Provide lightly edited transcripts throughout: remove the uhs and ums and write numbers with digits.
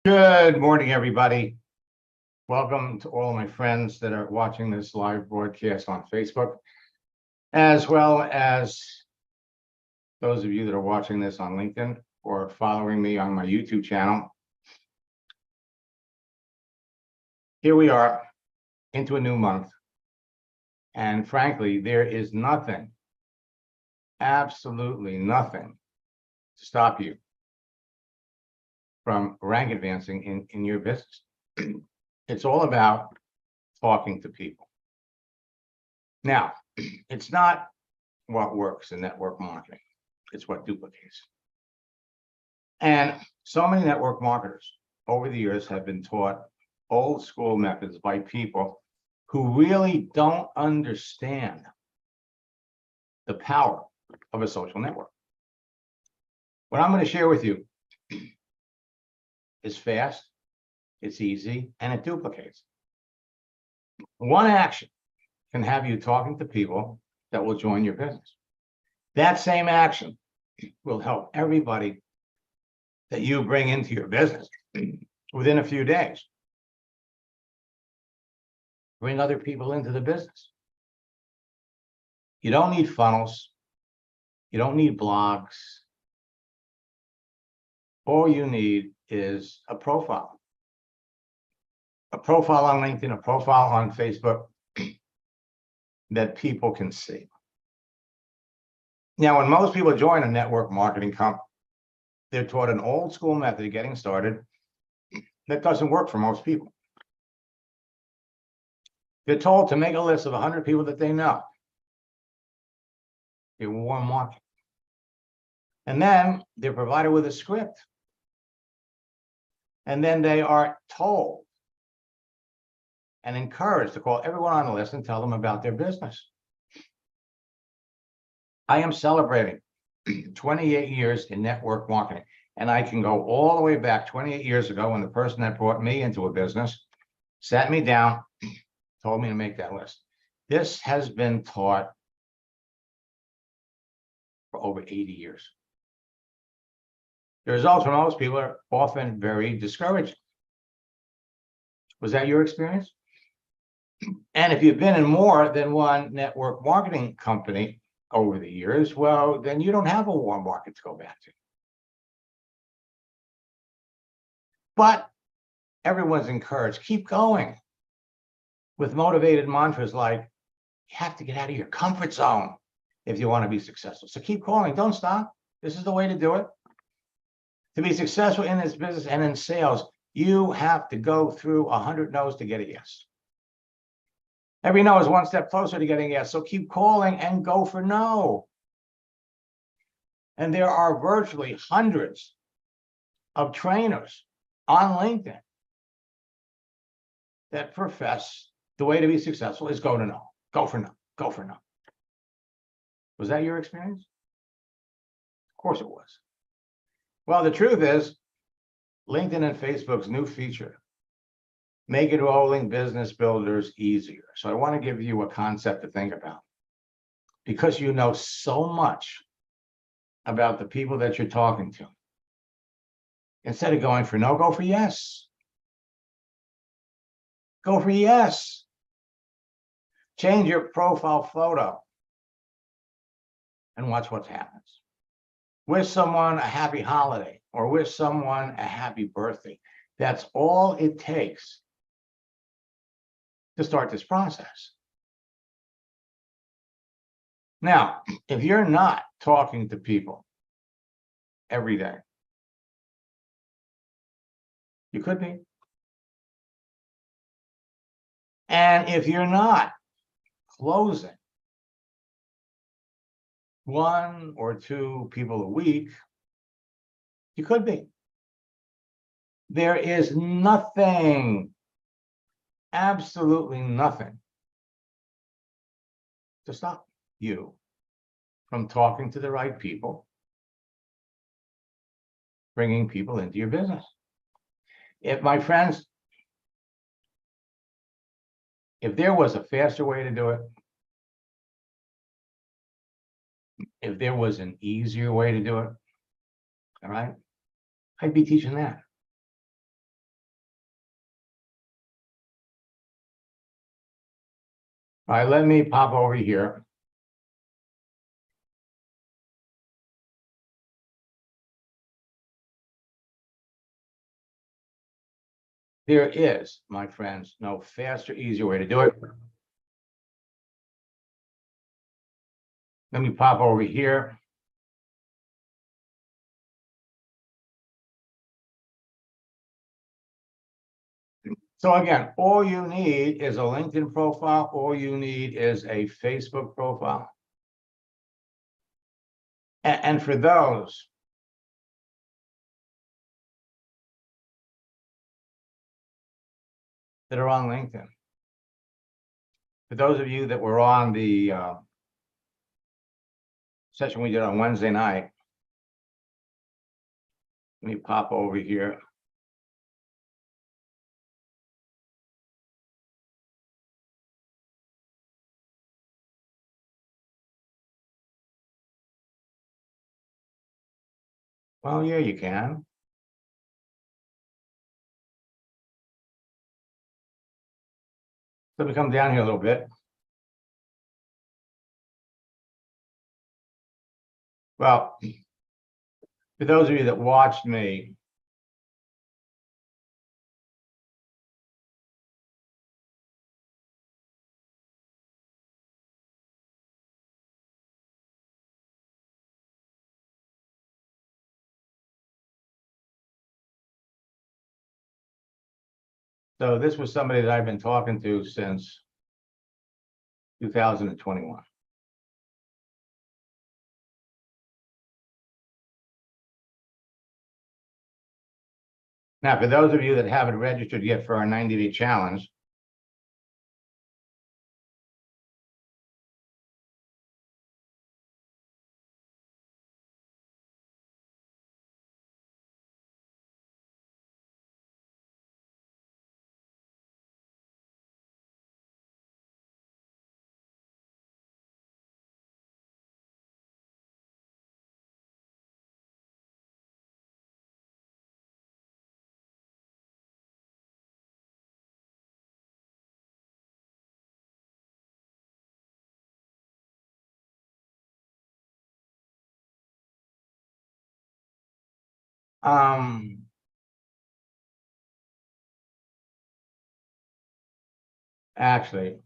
Good morning, everybody. Welcome to all of my friends that are watching this live broadcast on Facebook, as well as those of you that are watching this on LinkedIn or following me on my YouTube channel. Here we are into a new month. And frankly, there is nothing, absolutely nothing to stop you from rank advancing in your business. It's all about talking to people. Now, it's not what works in network marketing. It's what duplicates. And so many network marketers over the years have been taught old school methods by people who really don't understand the power of a social network. What I'm going to share with you is fast, it's easy, and it duplicates. One action can have you talking to people that will join your business. That same action will help everybody that you bring into your business within a few days. Bring other people into the business. You don't need funnels. You don't need blogs. All you need is a profile. A profile on LinkedIn, a profile on Facebook that people can see. Now, when most people join a network marketing company, they're taught an old school method of getting started that doesn't work for most people. They're told to make a list of 100 people that they know. They warm market. And then they're provided with a script. And then they are told and encouraged to call everyone on the list and tell them about their business. I am celebrating 28 years in network marketing, and I can go all the way back 28 years ago when the person that brought me into a business sat me down, told me to make that list. This has been taught for over 80 years. The results for most people are often very discouraging. Was that your experience? And if you've been in more than one network marketing company over the years, well, then you don't have a warm market to go back to. But everyone's encouraged, keep going with motivated mantras like, you have to get out of your comfort zone if you want to be successful. So keep calling, don't stop. This is the way to do it. To be successful in this business and in sales, you have to go through 100 no's to get a yes. Every no is one step closer to getting a yes. So keep calling and go for no. And there are virtually hundreds of trainers on LinkedIn that profess the way to be successful is go to no, go for no, go for no. Was that your experience? Of course it was. Well, the truth is, LinkedIn and Facebook's new feature make enrolling business builders easier. So I want to give you a concept to think about. Because you know so much about the people that you're talking to, instead of going for no, go for yes. Go for yes. Change your profile photo and watch what happens. Wish someone a happy holiday or wish someone a happy birthday. That's all it takes to start this process. Now, if you're not talking to people every day, you could be. And if you're not closing one or two people a week, you could be. There is nothing, absolutely nothing to stop you from talking to the right people, bringing people into your business. If my friends, if there was a faster way to do it, if there was an easier way to do it, all right, I'd be teaching that. All right, let me pop over here. There is, my friends, no faster, easier way to do it. Let me pop over here. So again, all you need is a LinkedIn profile. All you need is a Facebook profile. And for those that are on LinkedIn, for those of you that were on the session we did on Wednesday night, let me pop over here. Well, yeah, you can. Let me come down here a little bit. Well, for those of you that watched me, so this was somebody that I've been talking to since 2021. Now, for those of you that haven't registered yet for our 90-day challenge, actually,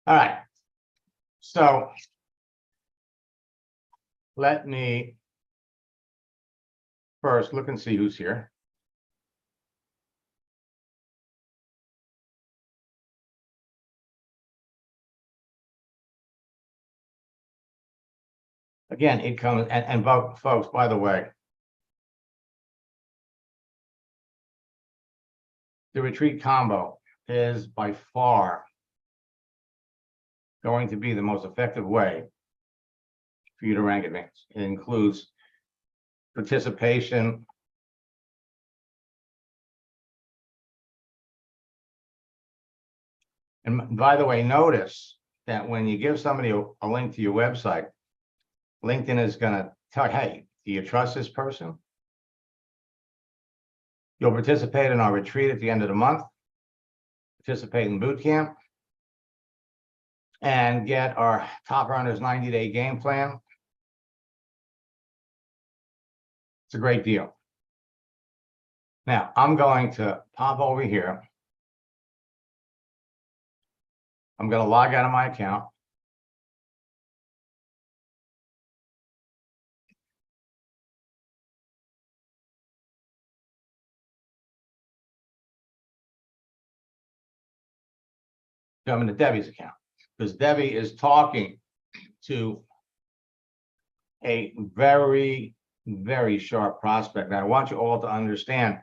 all right. So let me first look and see who's here. Again, it comes, and folks, by the way, the retreat combo is by far going to be the most effective way for you to rank advance. It includes participation, and by the way, notice that when you give somebody a link to your website, LinkedIn is going to tell, hey, do you trust this person? You'll participate in our retreat at the end of the month, participate in boot camp, and get our Top Earners 90-day game plan. It's a great deal. Now, I'm going to pop over here. I'm going to log out of my account. Come into Debbie's account, because Debbie is talking to a very, very sharp prospect. Now, I want you all to understand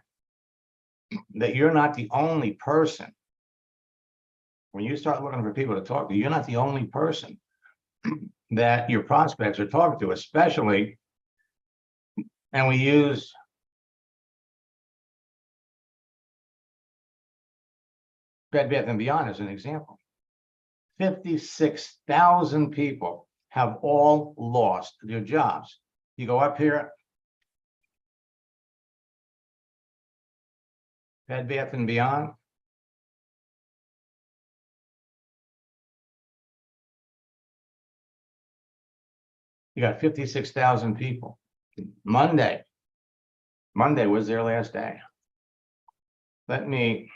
that you're not the only person. When you start looking for people to talk to, you're not the only person that your prospects are talking to, especially, and we use Bed Bath and Beyond as an example. 56,000 people have all lost their jobs. You go up here, Bed Bath and Beyond. You got 56,000 people. Monday was their last day. Let me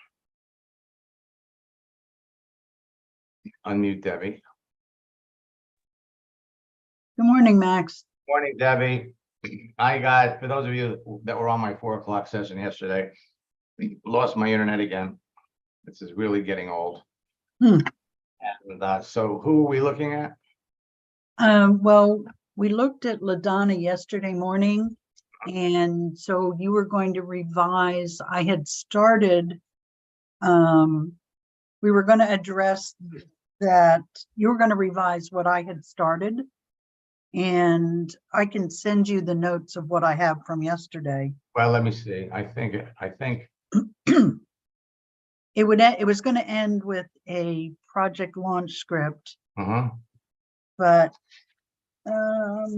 unmute Debbie. Good morning, Max. Morning, Debbie. I got, for those of you that were on my 4 o'clock session yesterday, lost my internet again. This is really getting old. And so who are we looking at? Well, we looked at LaDonna yesterday morning, and so you were going to revise. I had started, we were going to address that. You were going to revise what I had started, and I can send you the notes of what I have from yesterday. Well, let me see. I think It was going to end with a project launch script, but let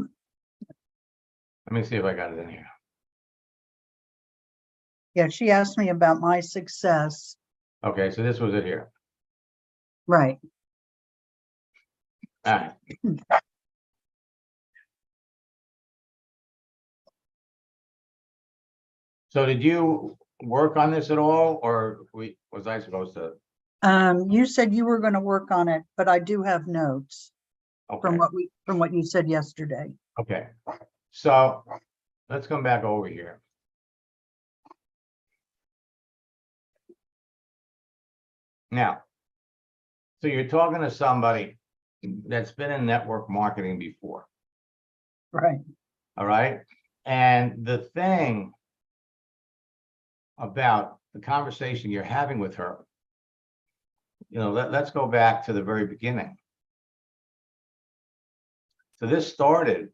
me see if I got it in here. yeah, she asked me about my success. Okay, so this was it here. Right. All right. So did you work on this at all, or was I supposed to? You said you were going to work on it, but I do have notes Okay. from what you said yesterday. Okay. So let's come back over here. Now, so you're talking to somebody that's been in network marketing before. Right. All right. And the thing about the conversation you're having with her, let's go back to the very beginning. So this started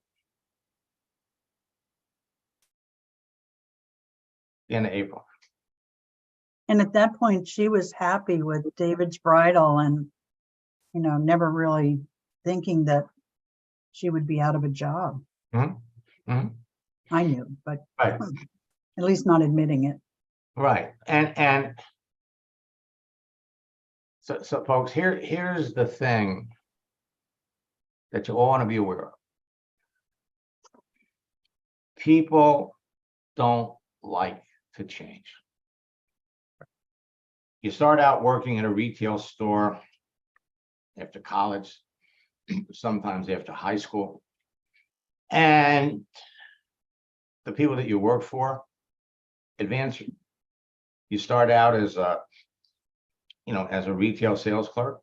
in April. And at that point, she was happy with David's Bridal and, never really thinking that she would be out of a job. I knew, but right. At least not admitting it. Right. And so folks, here's the thing that you all want to be aware of. People don't like to change. You start out working in a retail store after college, sometimes after high school, and the people that you work for advance you. You start out as a retail sales clerk.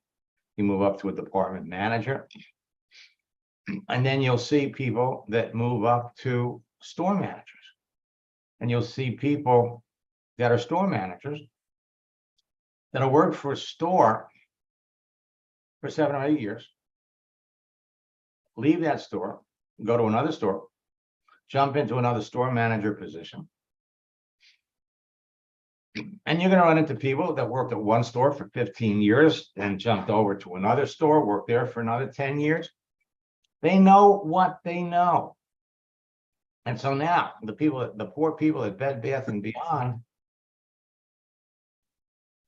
You move up to a department manager, and then you'll see people that move up to store managers, and you'll see people that are store managers that'll work for a store for 7 or 8 years, leave that store, go to another store, jump into another store manager position. And you're going to run into people that worked at one store for 15 years and jumped over to another store, worked there for another 10 years. They know what they know. And so now the poor people at Bed Bath and Beyond,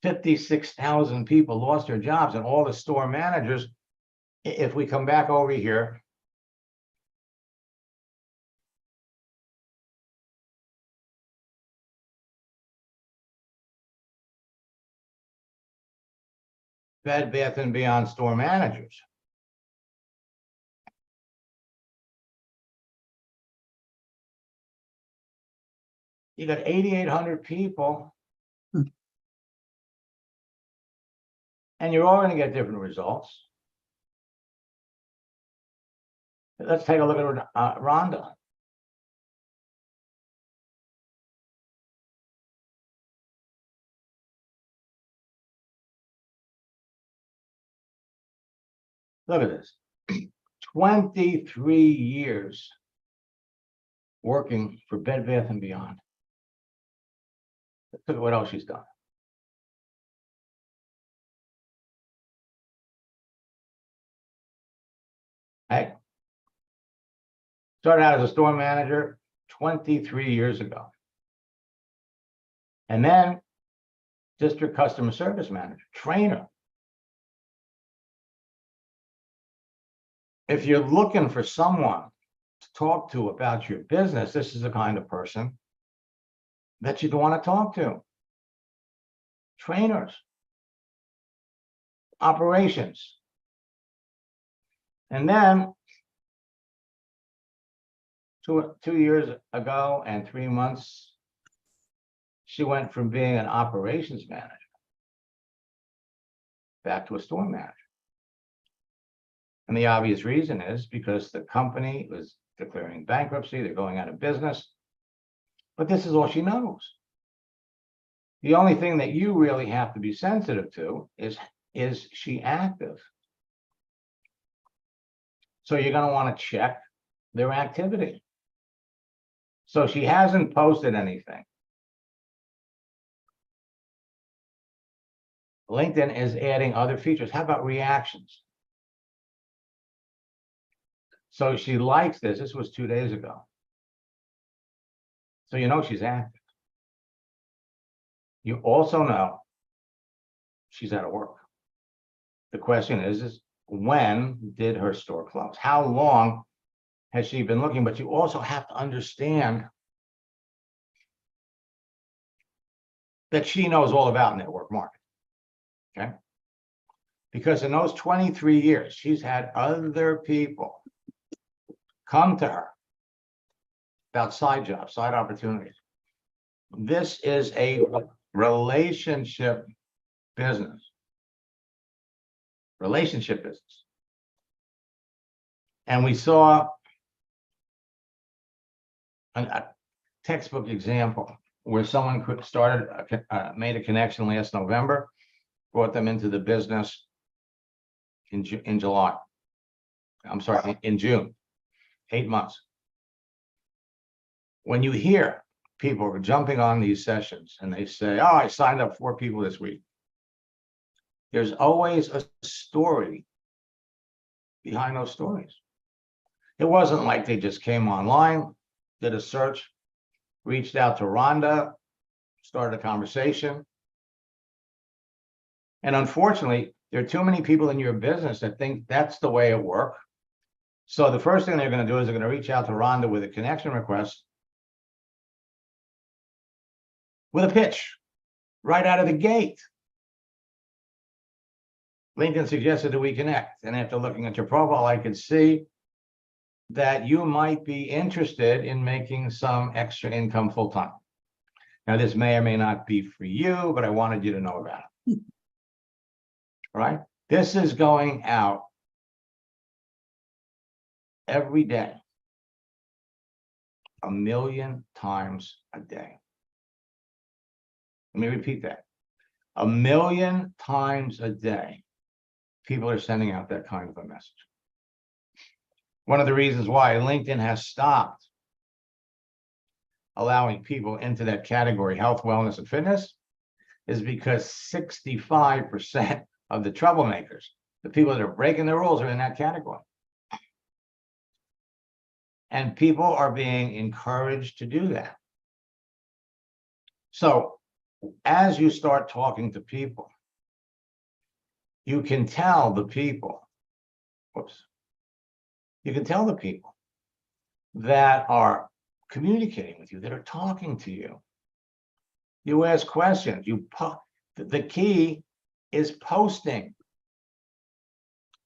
56,000 people lost their jobs, and all the store managers, if we come back over here, Bed Bath and Beyond store managers. You got 8,800 people, and you're all going to get different results. Let's take a look at Rhonda. Look at this. 23 years working for Bed Bath and Beyond. Look at what else she's done. Hey, started out as a store manager 23 years ago. And then district customer service manager, trainer. If you're looking for someone to talk to about your business, this is the kind of person that you'd want to talk to. Trainers, operations. And then 2 years ago and 3 months, she went from being an operations manager back to a store manager. And the obvious reason is because the company was declaring bankruptcy, they're going out of business. But this is all she knows. The only thing that you really have to be sensitive to is she active? So you're going to want to check their activity. So she hasn't posted anything. LinkedIn is adding other features. How about reactions? So she likes this. This was 2 days ago. So you know she's active. You also know she's out of work. The question is when did her store close? How long has she been looking? But you also have to understand that she knows all about network marketing. Okay? Because in those 23 years, she's had other people come to her about side jobs, side opportunities. This is a relationship business. Relationship business. And we saw a textbook example where someone made a connection last November, brought them into the business in July. I'm sorry, in June. 8 months. When you hear people jumping on these sessions and they say, oh, I signed up 4 people this week, there's always a story behind those stories. It wasn't like they just came online, did a search, reached out to Rhonda, started a conversation. And unfortunately, there are too many people in your business that think that's the way it works. So the first thing they're going to do is they're going to reach out to Rhonda with a connection request with a pitch right out of the gate. LinkedIn suggested that we connect. And after looking at your profile, I could see that you might be interested in making some extra income full-time. Now, this may or may not be for you, but I wanted you to know about it. All right? This is going out every day, 1 million times a day. Let me repeat that. 1 million times a day, people are sending out that kind of a message. One of the reasons why LinkedIn has stopped allowing people into that category, health, wellness, and fitness, is because 65% of the troublemakers, the people that are breaking the rules, are in that category. And people are being encouraged to do that. So as you start talking to people, you can tell the people, you can tell the people that are communicating with you, that are talking to you. You ask questions, the key is posting,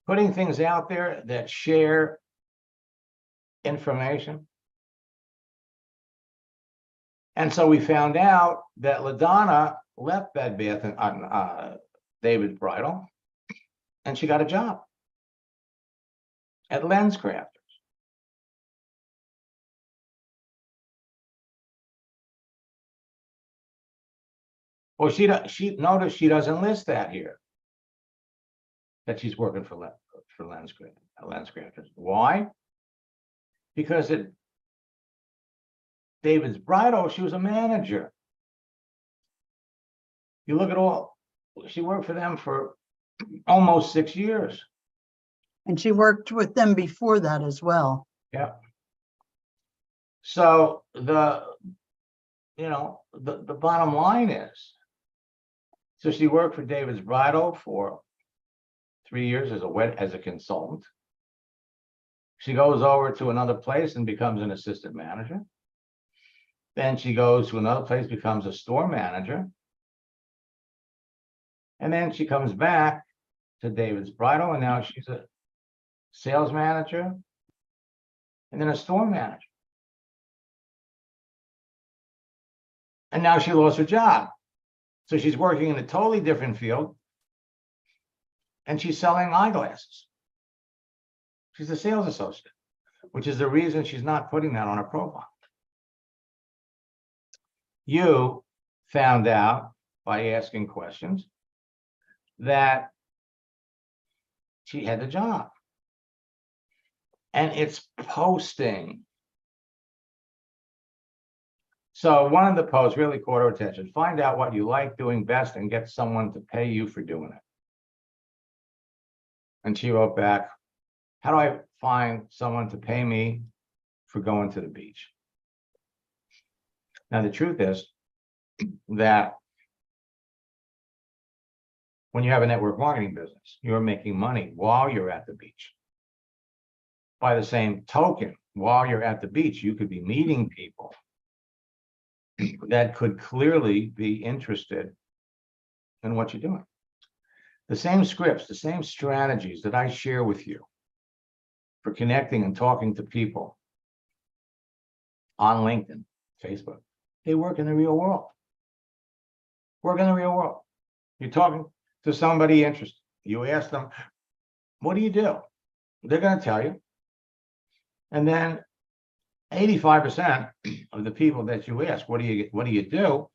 putting things out there that share information. And so we found out that LaDonna left Bed Bath and David's Bridal, and she got a job at LensCrafters. Well, she noticed she doesn't list that here, that she's working for LensCrafters. Why? Because at David's Bridal, she was a manager. You look at she worked for them for almost 6 years. And she worked with them before that as well. Yeah. So the bottom line is, so she worked for David's Bridal for 3 years as a consultant. She goes over to another place and becomes an assistant manager. Then she goes to another place, becomes a store manager. And then she comes back to David's Bridal, and now she's a sales manager and then a store manager. And now she lost her job. So she's working in a totally different field, and she's selling eyeglasses. She's a sales associate, which is the reason she's not putting that on her profile. You found out by asking questions that she had the job. And it's posting. So one of the posts really caught her attention. Find out what you like doing best and get someone to pay you for doing it. And she wrote back, how do I find someone to pay me for going to the beach? Now, the truth is that when you have a network marketing business, you're making money while you're at the beach. By the same token, while you're at the beach, you could be meeting people that could clearly be interested in what you're doing. The same scripts, the same strategies that I share with you for connecting and talking to people on LinkedIn, Facebook, they work in the real world. Work in the real world. You're talking to somebody interested. You ask them, what do you do? They're going to tell you. And then 85% of the people that you ask, what do you do,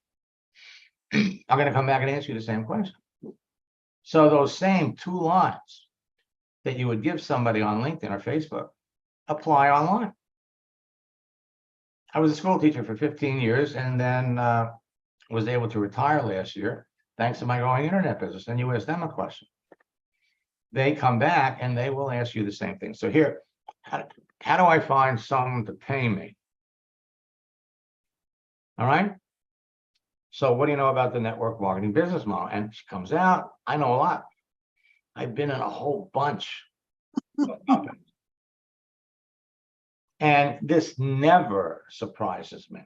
are going to come back and answer you the same question. So those same 2 lines that you would give somebody on LinkedIn or Facebook apply online. I was a school teacher for 15 years and then was able to retire last year thanks to my growing internet business. And you ask them a question. They come back and they will ask you the same thing. So here, how do I find someone to pay me? All right. So what do you know about the network marketing business model? And she comes out, I know a lot. I've been in a whole bunch of companies. And this never surprises me.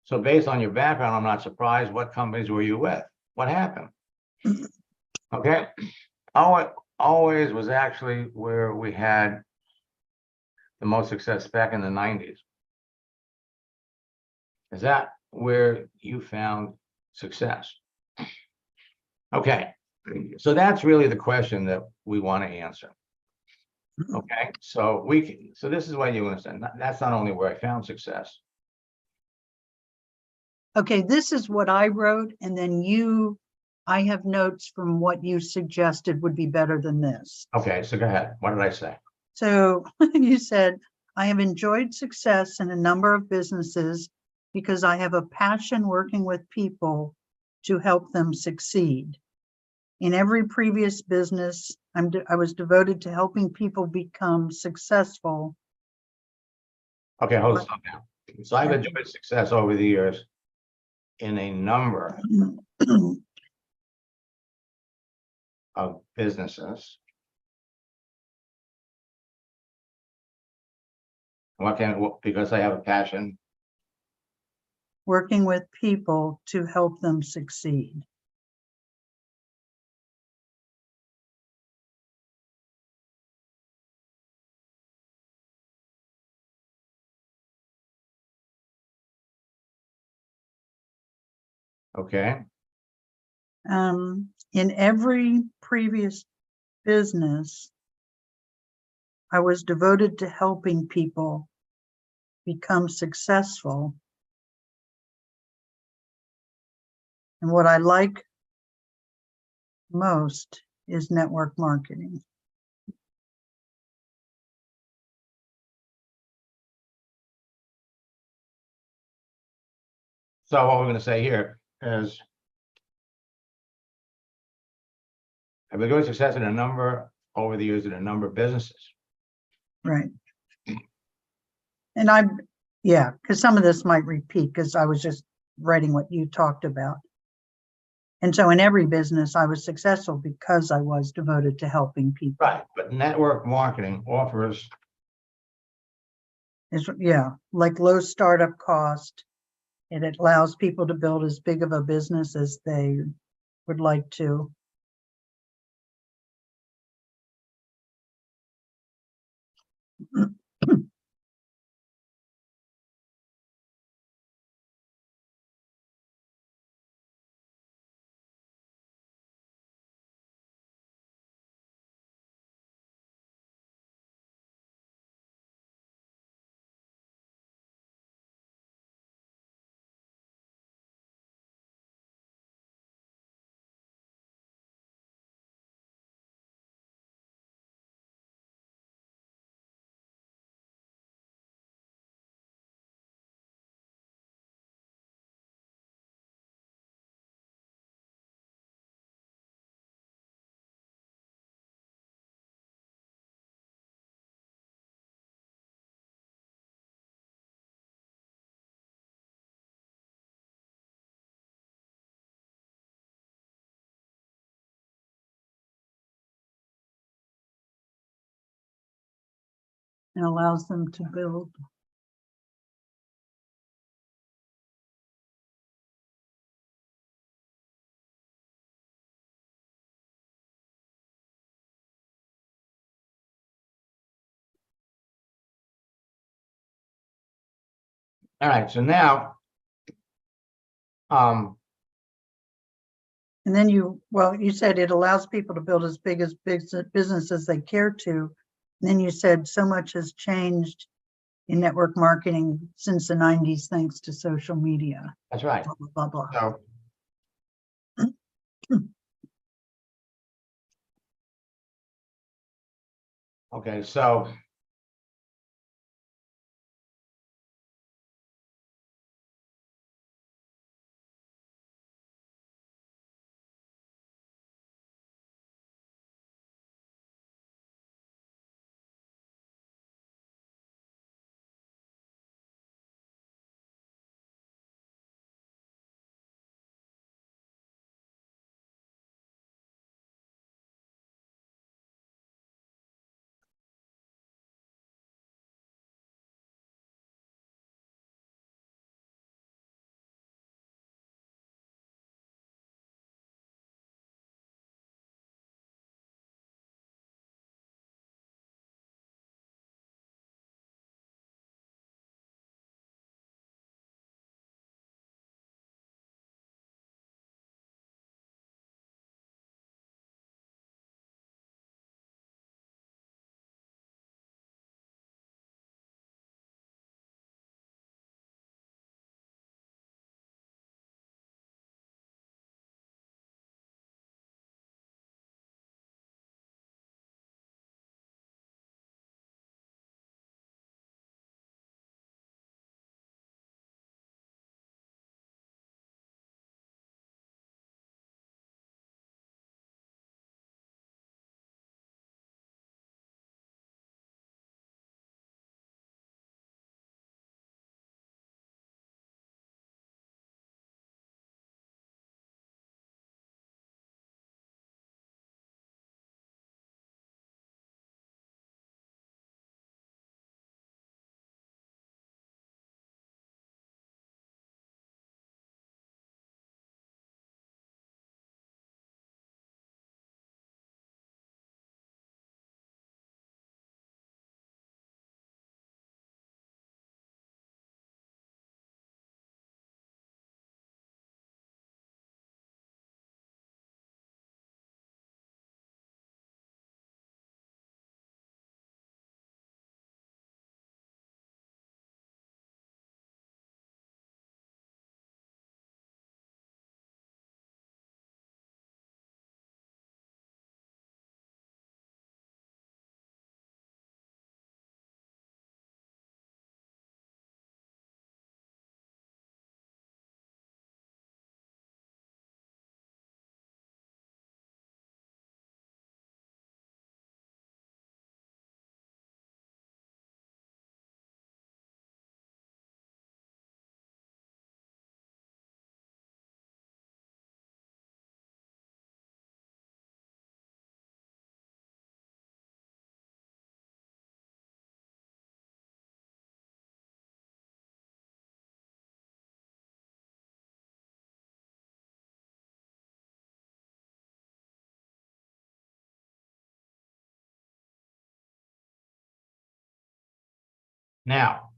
So based on your background, I'm not surprised. What companies were you with? What happened? Okay. Always was actually where we had the most success back in the 90s. Is that where you found success? Okay. So that's really the question that we want to answer. Okay. So this is what you understand. That's not only where I found success. Okay, this is what I wrote, and then I have notes from what you suggested would be better than this. Okay, so go ahead. What did I say? So you said, I have enjoyed success in a number of businesses because I have a passion working with people to help them succeed. In every previous business, I was devoted to helping people become successful. Okay, hold on now. So I've enjoyed success over the years in a number of businesses. Because I have a passion. Working with people to help them succeed. Okay. In every previous business, I was devoted to helping people become successful. And what I like most is network marketing. So what we're going to say here is, I've enjoyed success in a number over the years in a number of businesses. Right. And yeah, because some of this might repeat because I was just writing what you talked about. And so in every business, I was successful because I was devoted to helping people. Right, but network marketing offers, Yeah, like low startup cost. It allows people to build as big of a business as they would like to. And allows them to build. all right, so now, And then you said it allows people to build as big as business as they care to. And then you said so much has changed in network marketing since the 90s, thanks to social media. that's right. Blah, blah, blah, blah. So okay, so Now,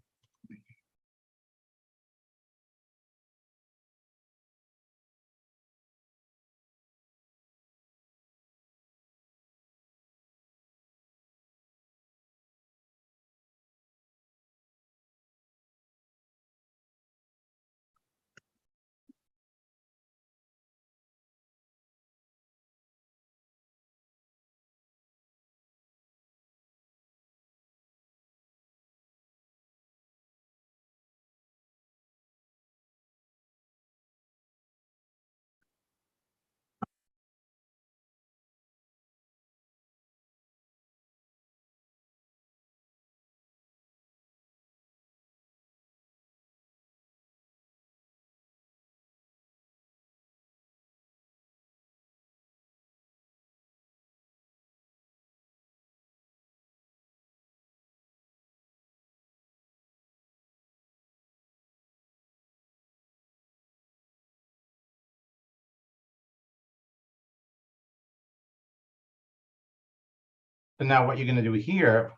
so now what you're going to do here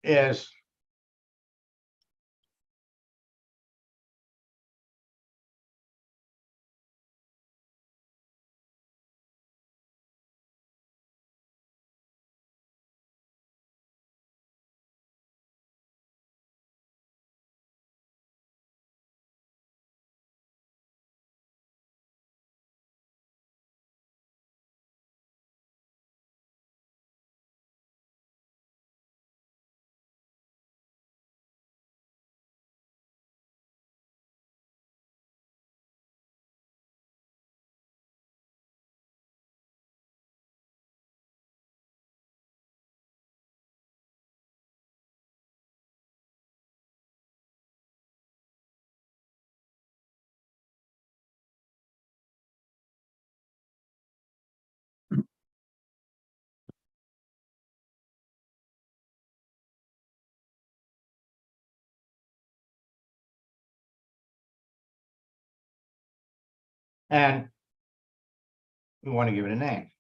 is and we want to give it a name.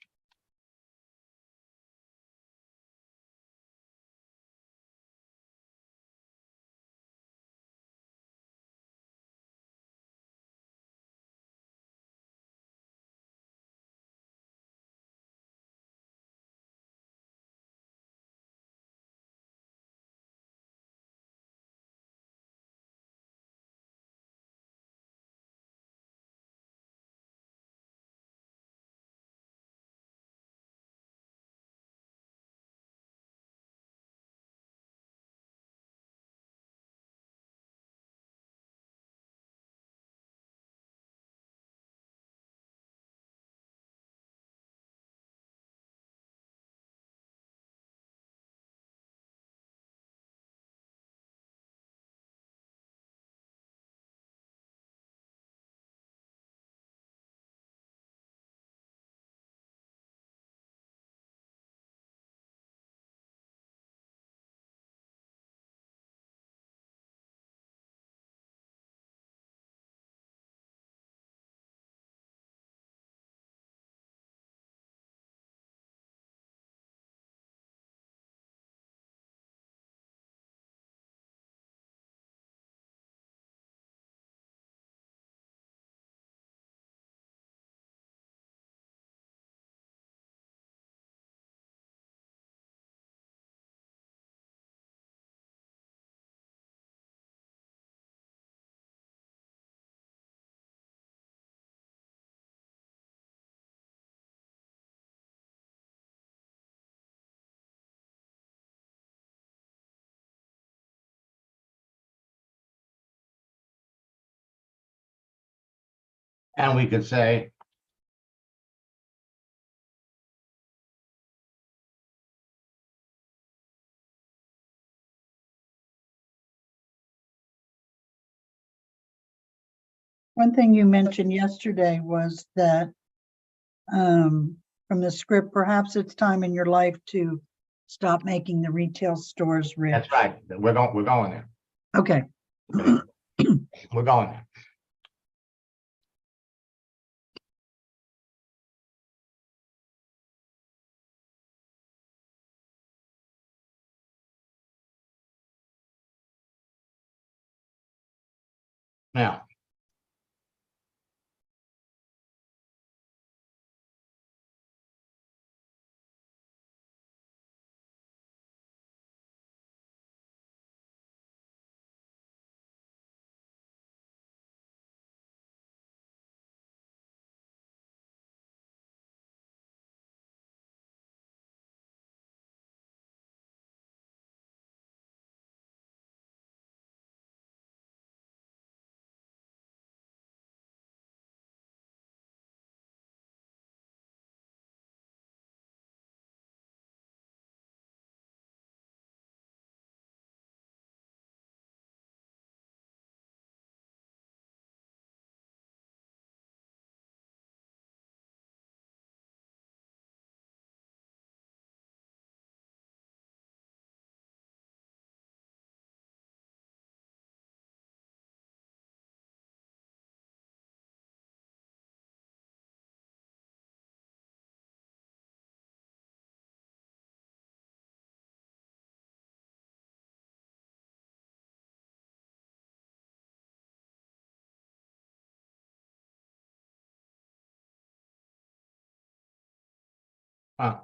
And we could say, One thing you mentioned yesterday was that from the script, perhaps it's time in your life to stop making the retail stores rich. that's right, we're going there. Okay. We're going there. Now, uh,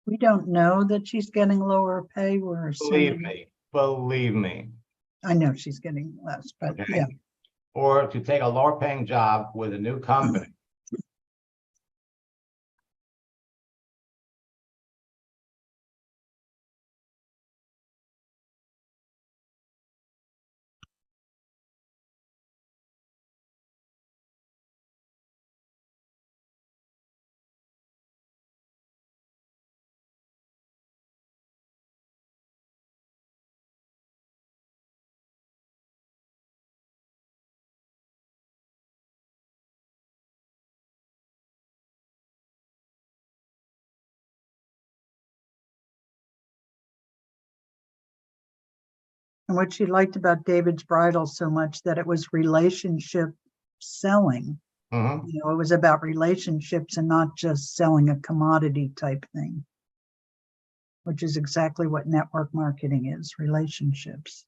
We don't know that she's getting lower pay. We're believe assuming, me, believe me, I know she's getting less, but okay? yeah. Or to take a lower paying job with a new company. And what she liked about David's Bridal so much that it was relationship selling. Mhm. You know, it was about relationships and not just selling a commodity type thing, which is exactly what network marketing is, relationships.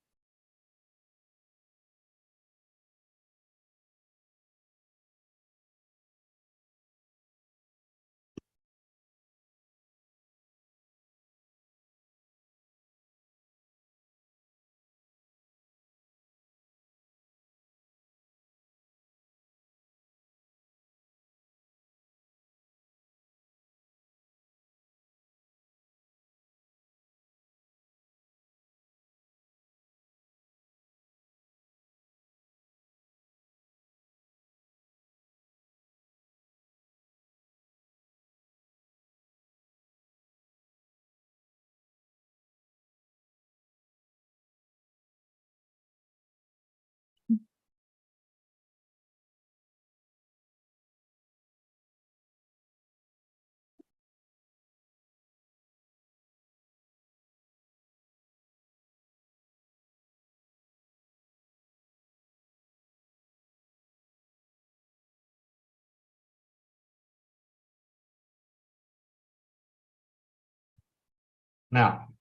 Now,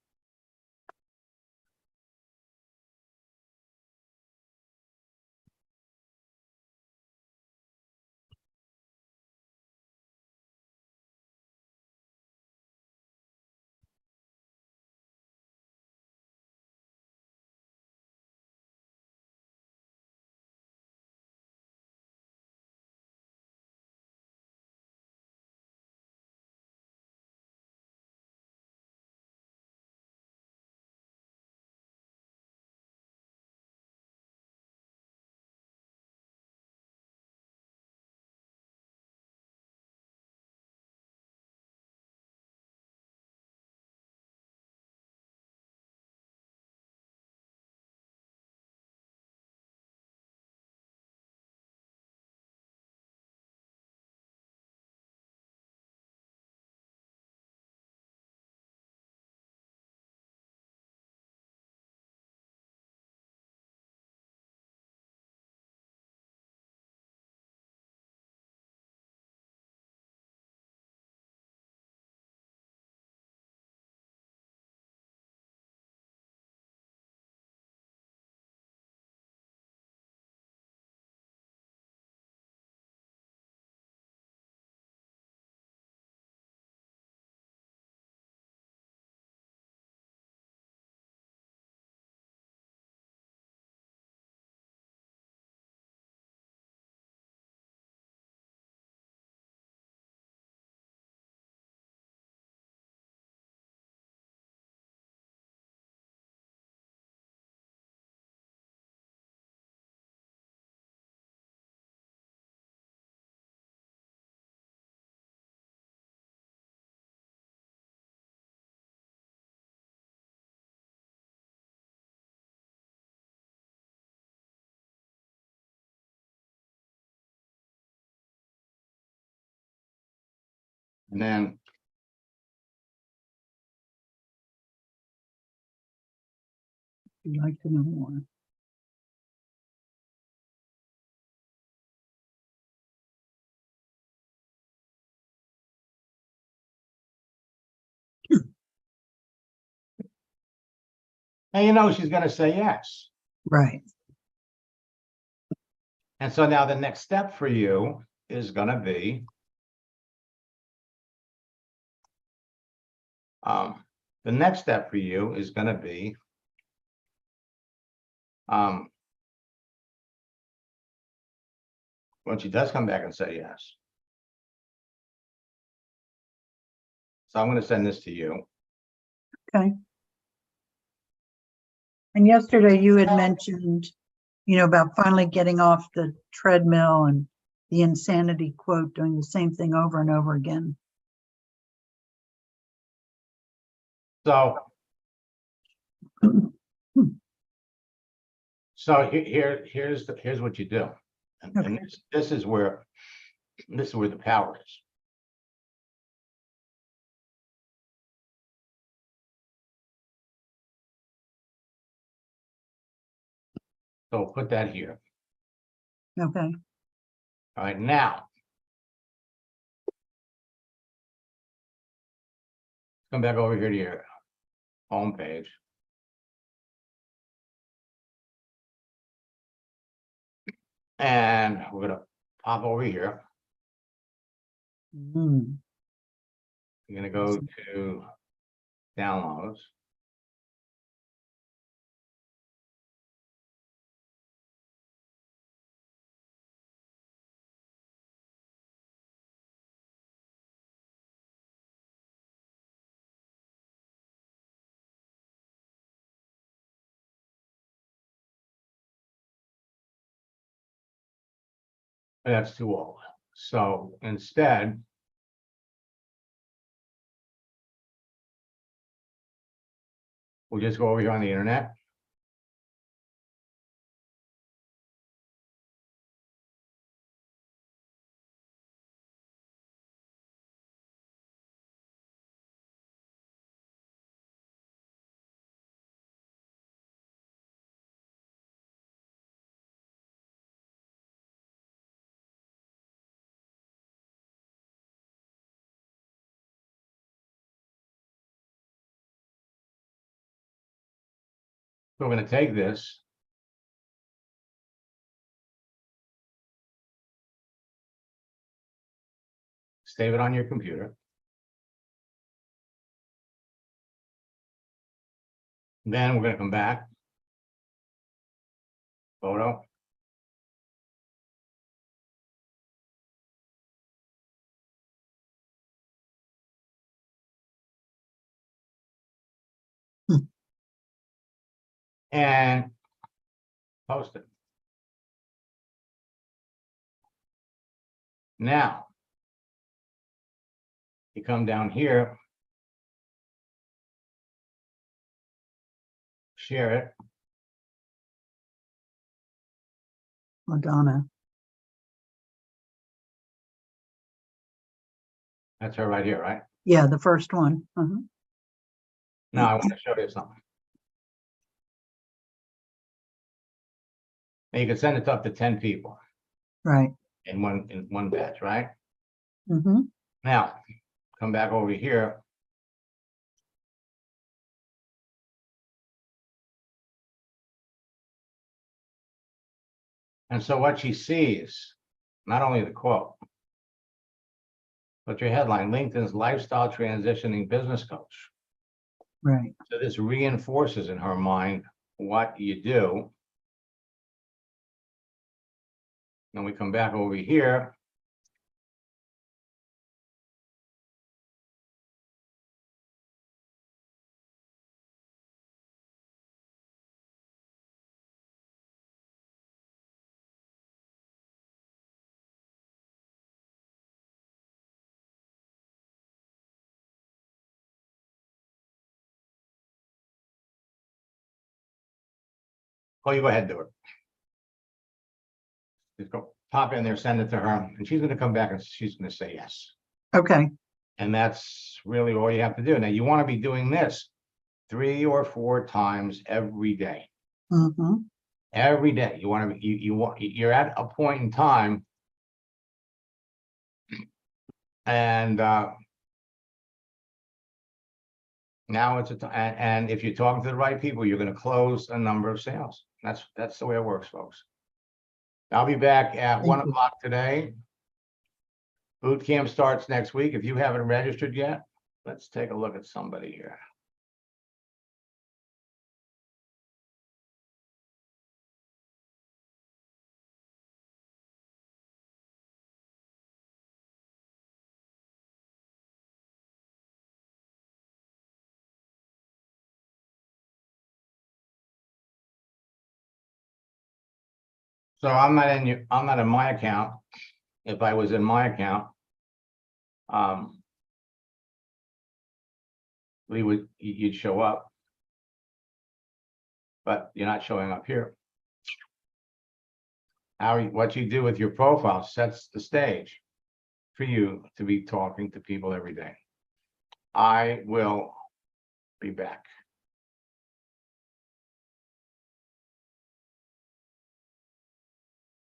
and then You'd like to know more. and you know she's going to say yes. Right. And so now the next step for you is going to be the next step for you is going to be when she does come back and say yes. So I'm going to send this to you. Okay. And yesterday you had mentioned, about finally getting off the treadmill and the insanity quote, doing the same thing over and over again. So here's what you do, and, Okay. and this is where the power is. So put that here. Okay. All right, now come back over here to your home page. And we're going to pop over here. Mm. You're going to go to downloads. That's too old. So instead, we'll just go over here on the internet. So we're going to take this. Save it on your computer. Then we're going to come back. Photo. And post it. Now, you come down here, share it. Madonna. That's her right here, right? Yeah, the first one. Now I want to show you something. Now you can send it to up to 10 people Right. in one batch, right? Mm-hmm. Now, come back over here. And so what she sees, not only the quote, but your headline, LinkedIn's lifestyle transitioning business coach. Right. So this reinforces in her mind what you do. Then we come back over here. Oh, you go ahead and do it. Just go pop in there, send it to her, and she's going to come back and she's going to say yes. Okay. And that's really all you have to do. Now, you want to be doing this 3 or 4 times every day. Mm-hmm. Every day. You want to be, you're at a point in time, and now it's and if you're talking to the right people, you're going to close a number of sales. That's the way it works, folks. I'll be back at 1 o'clock today. Boot camp starts next week. If you haven't registered yet, let's take a look at somebody here. So I'm not in my account. If I was in my account, you'd show up, but you're not showing up here. What you do with your profile sets the stage for you to be talking to people every day. I will be back.